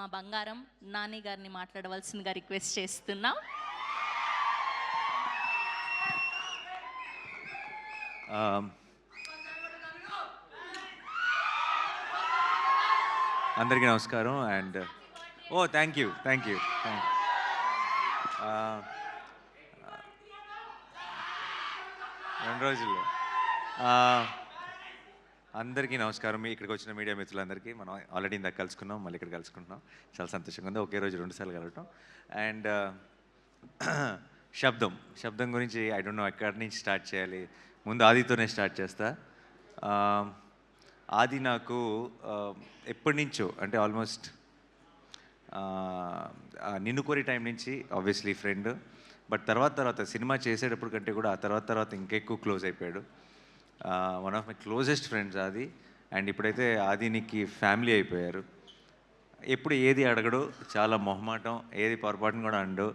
మా బంగారం నాని గారిని మాట్లాడవలసిందిగా రిక్వెస్ట్ చేస్తున్నాం. అందరికీ నమస్కారం. అండ్ థ్యాంక్ యూ 2 రోజుల్లో అందరికీ నమస్కారం. ఇక్కడికి వచ్చిన మీడియా మిత్రులందరికీ మనం ఆల్రెడీ ఇందాక కలుసుకున్నాం, మళ్ళీ ఇక్కడ కలుసుకుంటున్నాం. చాలా సంతోషంగా ఉంది, ఒకే రోజు 2 సార్లు కలవటం. అండ్ శబ్దం గురించి ఐ డోంట్ నో ఎక్కడి నుంచి స్టార్ట్ చేయాలి. ముందు ఆదితోనే స్టార్ట్ చేస్తా. ఆది నాకు ఎప్పటి నుంచో, అంటే ఆల్మోస్ట్ నిన్ను కోరి టైం నుంచి ఆబ్వియస్లీ ఫ్రెండ్. బట్ తర్వాత సినిమా చేసేటప్పుడు కంటే కూడా ఆ తర్వాత ఇంకెక్కువ క్లోజ్ అయిపోయాడు. One of my closest friends ఆది. అండ్ ఇప్పుడైతే ఆదినికి ఫ్యామిలీ అయిపోయారు. ఎప్పుడు ఏది అడగడు, చాలా మొహమాటం, ఏది పొరపాటును కూడా అండు.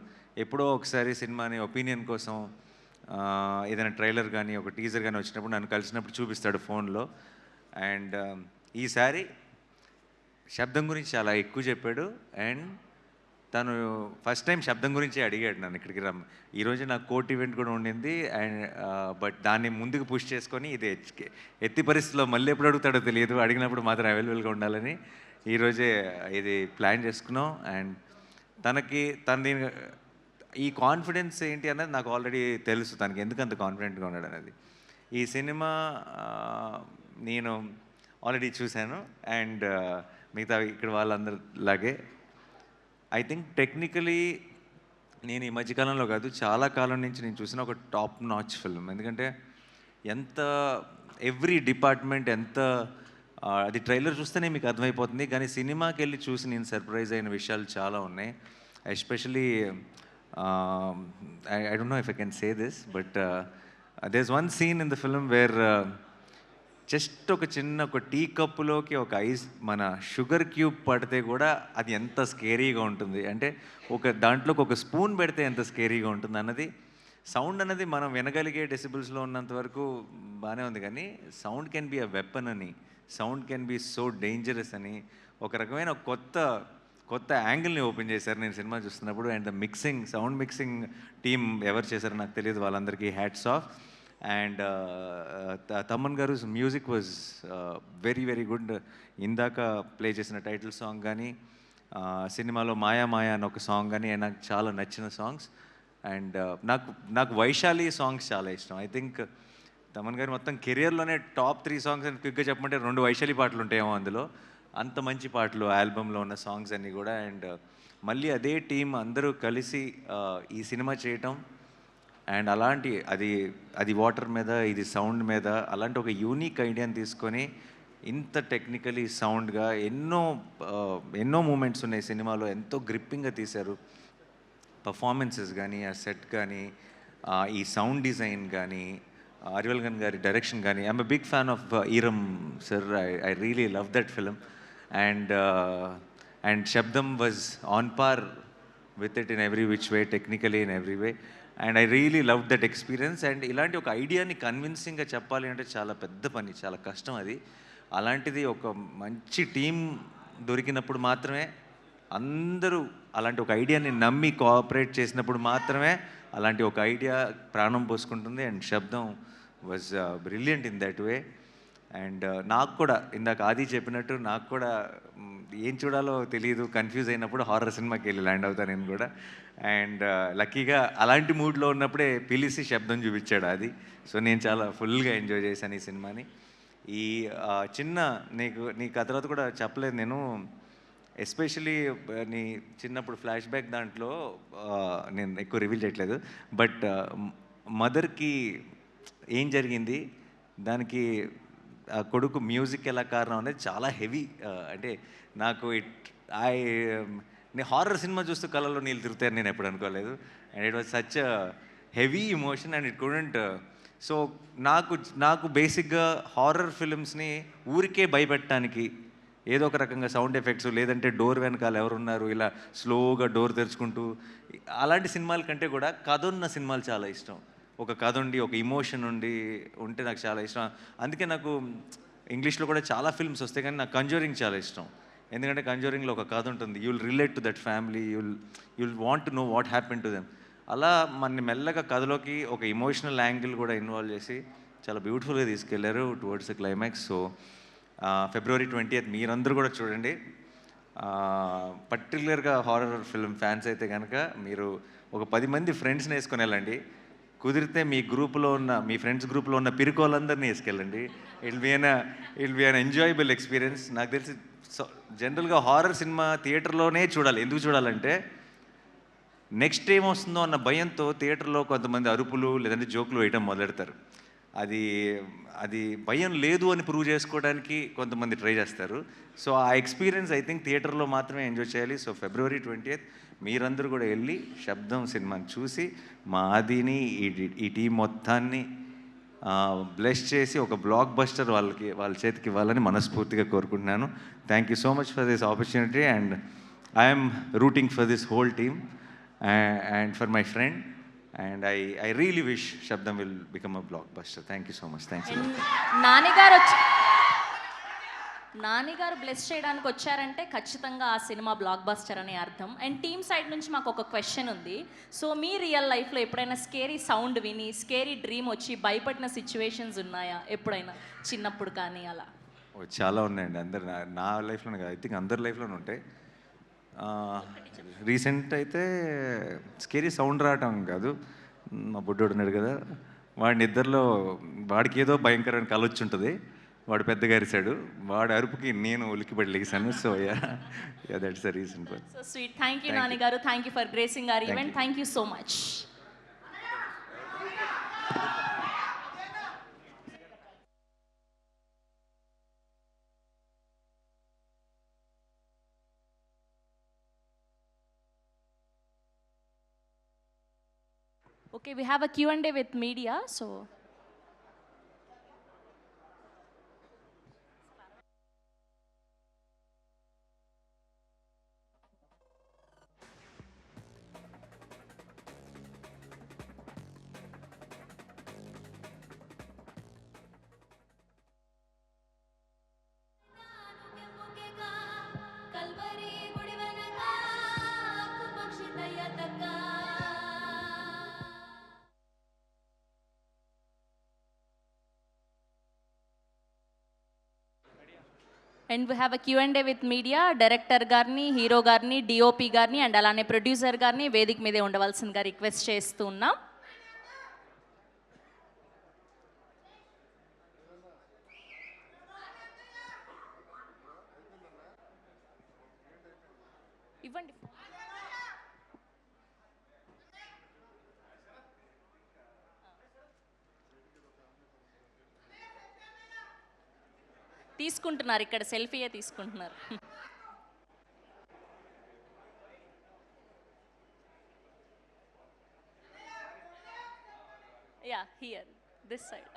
ఎప్పుడో ఒకసారి సినిమాని ఒపీనియన్ కోసం ఏదైనా ట్రైలర్ కానీ ఒక టీజర్ కానీ వచ్చినప్పుడు నన్ను కలిసినప్పుడు చూపిస్తాడు ఫోన్లో. అండ్ ఈసారి శబ్దం గురించి చాలా ఎక్కువ చెప్పాడు. అండ్ తను ఫస్ట్ టైం శబ్దం గురించి అడిగాడు నన్ను ఇక్కడికి రమ్మ. ఈరోజు నాకు కోర్ట్ ఈవెంట్ కూడా ఉండింది. అండ్ బట్ దాన్ని ముందుకు పుష్ చేసుకొని ఇది ఎత్తి పరిస్థితిలో మళ్ళీ ఎప్పుడు అడుగుతాడో తెలియదు, అడిగినప్పుడు మాత్రం అవైలబుల్గా ఉండాలని ఈరోజే ఇది ప్లాన్ చేసుకున్నాం. అండ్ తనది ఈ కాన్ఫిడెన్స్ ఏంటి అన్నది నాకు ఆల్రెడీ తెలుసు, తనకి ఎందుకు అంత కాన్ఫిడెంట్గా ఉన్నాడు అనేది. ఈ సినిమా నేను ఆల్రెడీ చూశాను. అండ్ మిగతా ఇక్కడ వాళ్ళందరిలాగే ఐ థింక్ టెక్నికలీ నేను ఈ మధ్యకాలంలో కాదు, చాలా కాలం నుంచి నేను చూసిన ఒక టాప్ నాచ్ ఫిల్మ్. ఎందుకంటే ఎవ్రీ డిపార్ట్మెంట్ అది ట్రైలర్ చూస్తేనే మీకు అర్థమైపోతుంది. కానీ సినిమాకి వెళ్ళి చూసి నేను సర్ప్రైజ్ అయిన విషయాలు చాలా ఉన్నాయి. Especially I don't know if I can say this, but there is one scene in the film where just ఒక టీ కప్పులోకి ఒక మన షుగర్ క్యూబ్ పడితే కూడా అది ఎంత స్కేరీగా ఉంటుంది, అంటే దాంట్లోకి ఒక స్పూన్ పెడితే ఎంత స్కేరీగా ఉంటుంది అన్నది. సౌండ్ అనేది మనం వినగలిగే డెసిబుల్స్లో ఉన్నంత వరకు బాగానే ఉంది, కానీ sound can be a weapon అని, sound can be so dangerous అని ఒక రకమైన కొత్త యాంగిల్ని ఓపెన్ చేశారు నేను సినిమా చూస్తున్నప్పుడు. అండ్ సౌండ్ మిక్సింగ్ టీమ్ ఎవరు చేశారో నాకు తెలియదు, వాళ్ళందరికీ హ్యాట్స్ ఆఫ్. అండ్ తమన్ గారు music was very very good. ఇందాక ప్లే చేసిన టైటిల్ సాంగ్ కానీ, సినిమాలో మాయా మాయా అని ఒక సాంగ్ కానీ నాకు చాలా నచ్చిన సాంగ్స్. అండ్ నాకు వైశాలి సాంగ్స్ చాలా ఇష్టం. ఐ థింక్ తమన్ గారు మొత్తం కెరియర్లోనే టాప్ 3 సాంగ్స్ అని క్విక్గా చెప్పమంటే 2 వైశాలి పాటలు ఉంటాయేమో అందులో. అంత మంచి పాటలు ఆల్బంలో ఉన్న సాంగ్స్ అన్నీ కూడా. అండ్ మళ్ళీ అదే టీం అందరూ కలిసి ఈ సినిమా చేయటం, అండ్ అలాంటి అది వాటర్ మీద, ఇది సౌండ్ మీద, అలాంటి ఒక యూనిక్ ఐడియాని తీసుకొని ఇంత టెక్నికలీ సౌండ్గా ఎన్నో మూమెంట్స్ ఉన్నాయి సినిమాలో, ఎంతో గ్రిప్పింగ్గా తీశారు. పర్ఫార్మెన్సెస్ కానీ, ఆ సెట్ కానీ, ఈ సౌండ్ డిజైన్ కానీ, అరివల్గన్ గారి డైరెక్షన్ కానీ. I'm a big fan of Eeram sir. I really love that film. And Sabdham was on par with it in every which way, technically in every way. And I really love that experience. And ఇలాంటి ఒక ఐడియాని కన్విన్సింగ్గా చెప్పాలి అంటే చాలా పెద్ద పని, చాలా కష్టం అది. అలాంటిది ఒక మంచి టీం దొరికినప్పుడు మాత్రమే, అందరూ అలాంటి ఒక ఐడియాని నమ్మి కోఆపరేట్ చేసినప్పుడు మాత్రమే అలాంటి ఒక ఐడియా ప్రాణం పోసుకుంటుంది. And Sabdham was brilliant in that way. And నాకు కూడా ఇందాక ఆది చెప్పినట్టు నాకు కూడా ఏం చూడాలో తెలియదు, కన్ఫ్యూజ్ అయినప్పుడు హారర్ సినిమాకి వెళ్ళి ల్యాండ్ అవుతాను నేను కూడా. అండ్ లక్కీగా అలాంటి మూడ్లో ఉన్నప్పుడే పిలిచి శబ్దం చూపించాడు అది. సో నేను చాలా ఫుల్గా ఎంజాయ్ చేశాను ఈ సినిమాని. ఈ నీకు ఆ తర్వాత కూడా చెప్పలేదు నేను, ఎస్పెషలీ నీ చిన్నప్పుడు ఫ్లాష్ బ్యాక్ దాంట్లో నేను ఎక్కువ రివీల్ చేయట్లేదు, బట్ మదర్కి ఏం జరిగింది, దానికి ఆ కొడుకు మ్యూజిక్ ఎలా కారణం అనేది చాలా హెవీ. అంటే నాకు నేను హారర్ సినిమా చూస్తూ కళ్ళలో నీళ్ళు తిరుగుతాయని నేను ఎప్పుడు అనుకోలేదు. And it was such heavy emotion and it couldn't. So నాకు బేసిక్గా హారర్ ఫిలిమ్స్ని ఊరికే భయపెట్టడానికి ఏదో ఒక రకంగా సౌండ్ ఎఫెక్ట్స్, లేదంటే డోర్ వెనకాల ఎవరున్నారు ఇలా స్లోగా డోర్ తెరుచుకుంటూ, అలాంటి సినిమాల కంటే కూడా కథ ఉన్న సినిమాలు చాలా ఇష్టం. ఒక కథ ఉండి, ఒక ఇమోషన్ ఉంటే నాకు చాలా ఇష్టం. అందుకే నాకు ఇంగ్లీష్లో కూడా చాలా ఫిల్మ్స్ వస్తాయి, కానీ నాకు కంజూరింగ్ చాలా ఇష్టం. ఎందుకంటే కంజూరింగ్లో ఒక కథ ఉంటుంది, you'll relate to that family, you'll want to know what happen to them. అలా మన మెల్లగా కథలోకి ఒక ఇమోషనల్ యాంగిల్ కూడా ఇన్వాల్వ్ చేసి చాలా బ్యూటిఫుల్గా తీసుకెళ్లారు towards the climax. So February 20th మీరందరూ కూడా చూడండి. పర్టికులర్గా హారర్ ఫిల్మ్ ఫ్యాన్స్ అయితే కనుక మీరు ఒక 10 మంది ఫ్రెండ్స్ని వేసుకొని వెళ్ళండి. కుదిరితే మీ గ్రూప్లో ఉన్న మీ ఫ్రెండ్స్ గ్రూప్లో ఉన్న పిరుకోళ్ళందరినీ వేసుకెళ్ళండి. It be an enjoyable experience. నాకు తెలిసి జనరల్గా హారర్ సినిమా థియేటర్లోనే చూడాలి. ఎందుకు చూడాలంటే నెక్స్ట్ ఏం వస్తుందో అన్న భయంతో థియేటర్లో కొంతమంది అరుపులు లేదంటే జోకులు వేయటం మొదలెడతారు. అది అది భయం లేదు అని ప్రూవ్ చేసుకోవడానికి కొంతమంది ట్రై చేస్తారు. సో ఆ ఎక్స్పీరియన్స్ ఐ థింక్ థియేటర్లో మాత్రమే ఎంజాయ్ చేయాలి. సో February 20th మీరందరూ కూడా వెళ్ళి శబ్దం సినిమాని చూసి మా ఆదిని ఈ టీం మొత్తాన్ని బ్లెస్ చేసి ఒక బ్లాక్ బస్టర్ వాళ్ళ చేతికి ఇవ్వాలని మనస్ఫూర్తిగా కోరుకుంటున్నాను. Thank you so much for this opportunity and I'm rooting for this whole team and for my friend, and I really wish Shabdam will become a blockbuster. Thank you so much. Thanks a lot. Nani గారు bless చేయడానికి వచ్చారంటే ఖచ్చితంగా ఆ cinema block buster అని అర్థం. And team side నుంచి మాకు ఒక క్వశ్చన్ ఉంది. సో మీ రియల్ లైఫ్లో ఎప్పుడైనా స్కేరీ సౌండ్ విని స్కేరీ డ్రీమ్ వచ్చి భయపడిన సిచ్యువేషన్స్ ఉన్నాయా ఎప్పుడైనా, చిన్నప్పుడు కానీ అలా? చాలా ఉన్నాయండి. నా లైఫ్లోనే కాదు, ఐ థింక్ అందరి లైఫ్లోనే ఉంటాయి. రీసెంట్ అయితే స్కేరీ సౌండ్ రావటం కాదు, మా బుడ్డోడు ఉన్నాడు కదా, వాడికి ఏదో భయంకరమైన కళ వచ్చి ఉంటుంది. వాడు పెద్దగా అరిశాడు, వాడి అరుపుకి నేను ఉలిక్కిపడి లేసాను. So that's the reason. So sweet. Thank you Nani గారు. Thank you for gracing our event. Thank you so much. Okay, we have a Q&A with media, so and we have a Q&A with media. Director గారిని, hero గారిని, DOP గారిని and అలానే producer గారిని వేదిక మీదే ఉండవలసిందిగా request చేస్తూ ఉన్నాం. ఇవ్వండి. తీసుకుంటున్నారు, ఇక్కడ సెల్ఫీయే తీసుకుంటున్నారు. Yeah, here this side.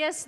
Yes,